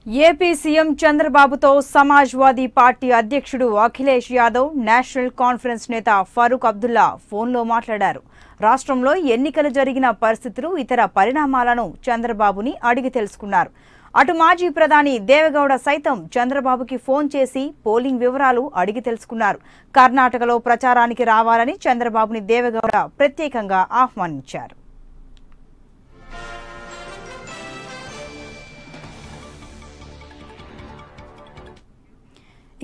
AP CM చంద్రబాబుతో Samajwadi party అధ్యక్షుడు Akhilesh Yadav, national conference నేత ఫరూక్ అబ్దుల్లా ఫోన్లో మాట్లాడారు. రాష్ట్రంలో ఎన్నికలు జరిగిన పరిస్థితులు, ఇతర పరిణామాలను చంద్రబాబుని అడిగి తెలుసుకున్నారు. అటు మాజీ ప్రధాని దేవెగౌడ సైతం చంద్రబాబుకి ఫోన్ చేసి పోలింగ్ వివరాలు అడిగి తెలుసుకున్నారు. కర్ణాటకలో ప్రచారానికి రావాలని చంద్రబాబుని దేవెగౌడ ప్రత్యేకంగా ఆహ్వానించారు.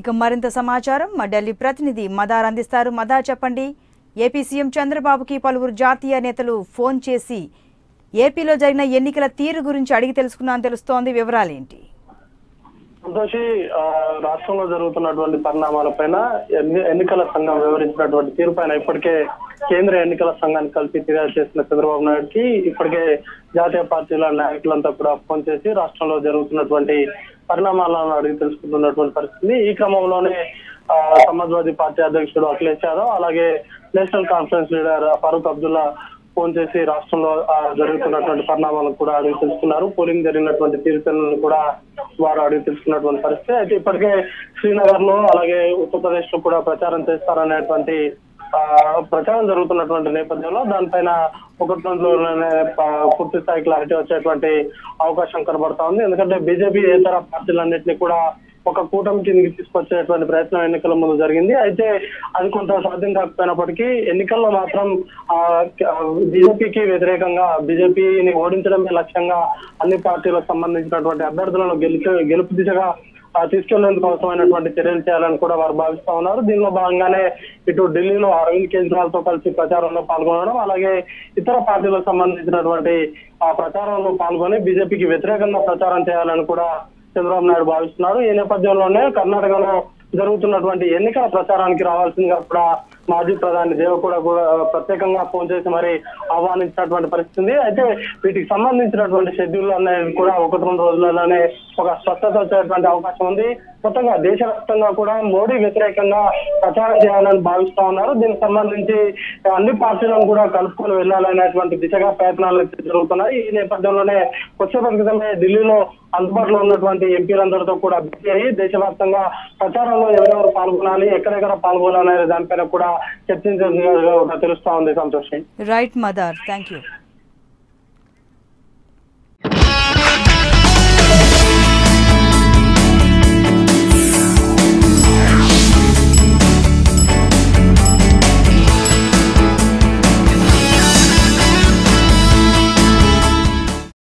ఇక మరింత సమాచారం మా ఢిల్లీ ప్రతినిధి మదార్ అందిస్తారు. మదార్, చెప్పండి. ఏపీ సీఎం చంద్రబాబుకి పలువురు జాతీయ నేతలు ఫోన్ చేసి ఏపీలో జరిగిన ఎన్నికల తీరు గురించి అడిగి తెలుసుకున్నాను తెలుస్తోంది. వివరాలేంటి? సంతోషి, రాష్ట్రంలో జరుగుతున్నటువంటి పరిణామాలపైన ఎన్నికల సంఘం వివరించినటువంటి తీరు పైన ఇప్పటికే కేంద్ర ఎన్నికల సంఘానికి కలిపి ఫిర్యాదు చేసిన చంద్రబాబు నాయుడుకి ఇప్పటికే జాతీయ పార్టీల నాయకులంతా కూడా ఫోన్ చేసి రాష్ట్రంలో జరుగుతున్నటువంటి పరిణామాలను అడిగి తెలుసుకుంటున్నటువంటి పరిస్థితి. ఈ క్రమంలోనే సమాజ్వాదీ పార్టీ అధ్యక్షుడు అఖిలేష్ యాదవ్, అలాగే national conference leader Farooq Abdullah phone చేసి రాష్ట్రంలో జరుగుతున్నటువంటి పరిణామాలను కూడా అడిగి తెలుసుకున్నారు. పోలింగ్ జరిగినటువంటి తీరుతెన్నులను కూడా వారు అడిగి తెలుసుకున్నటువంటి పరిస్థితి. అయితే ఇప్పటికే శ్రీనగర్ లో, అలాగే ఉత్తరప్రదేశ్ లో కూడా ప్రచారం చేస్తారనేటువంటి ప్రచారం జరుగుతున్నటువంటి నేపథ్యంలో దానిపైన ఒకటి రోజుల్లోనే పూర్తి స్థాయి క్లారిటీ వచ్చేటువంటి అవకాశం కనబడతా ఉంది. ఎందుకంటే బీజేపీ ఇతర పార్టీలన్నింటినీ కూడా ఒక కూటమి కిందకి తీసుకొచ్చేటువంటి ప్రయత్నం ఎన్నికల ముందు జరిగింది. అయితే అది కొంత సాధ్యం కాకపోయినప్పటికీ ఎన్నికల్లో మాత్రం బీజేపీకి వ్యతిరేకంగా, బీజేపీని ఓడించడమే లక్ష్యంగా అన్ని పార్టీలకు సంబంధించినటువంటి అభ్యర్థులను గెలుపు దిశగా తీసుకెళ్లేందుకు అవసరమైనటువంటి చర్యలు చేయాలని కూడా వారు భావిస్తా ఉన్నారు. దీనిలో భాగంగానే ఇటు ఢిల్లీలో అరవింద్ కేజ్రీవాల్ తో కలిసి ప్రచారంలో పాల్గొనడం, అలాగే ఇతర పార్టీలకు సంబంధించినటువంటి ప్రచారంలో పాల్గొని బీజేపీకి వ్యతిరేకంగా ప్రచారం చేయాలని కూడా చంద్రబాబు నాయుడు భావిస్తున్నారు. ఈ నేపథ్యంలోనే కర్ణాటకలో జరుగుతున్నటువంటి ఎన్నికల ప్రచారానికి రావాల్సిందిగా కూడా మాజీ ప్రధాని దేవెగౌడ కూడా ప్రత్యేకంగా ఫోన్ చేసి మరి ఆహ్వానించినటువంటి పరిస్థితి. అయితే వీటికి సంబంధించినటువంటి షెడ్యూల్ అనేది కూడా ఒకటి రెండు రోజులలోనే ఒక స్పష్టత వచ్చేటువంటి అవకాశం ఉంది. మొత్తంగా దేశవ్యాప్తంగా కూడా మోడీ వ్యతిరేకంగా ప్రచారం చేయాలని భావిస్తా ఉన్నారు. దీనికి సంబంధించి అన్ని పార్టీలను కూడా కలుపుకొని వెళ్లాలనేటువంటి దిశగా ప్రయత్నాలు జరుగుతున్నాయి. ఈ నేపథ్యంలోనే వచ్చేపటి క్రితమే ఢిల్లీలో అందుబాటులో ఉన్నటువంటి ఎంపీలందరితో కూడా భేటీ అయ్యి దేశవ్యాప్తంగా ప్రచారంలో ఎవరెవరు పాల్గొనాలి, ఎక్కడెక్కడ పాల్గొనాలి అనే దానిపైన కూడా చర్చించాల్సిందిగా తెలుస్తా ఉంది. సంతోషం. Right Madar, thank you.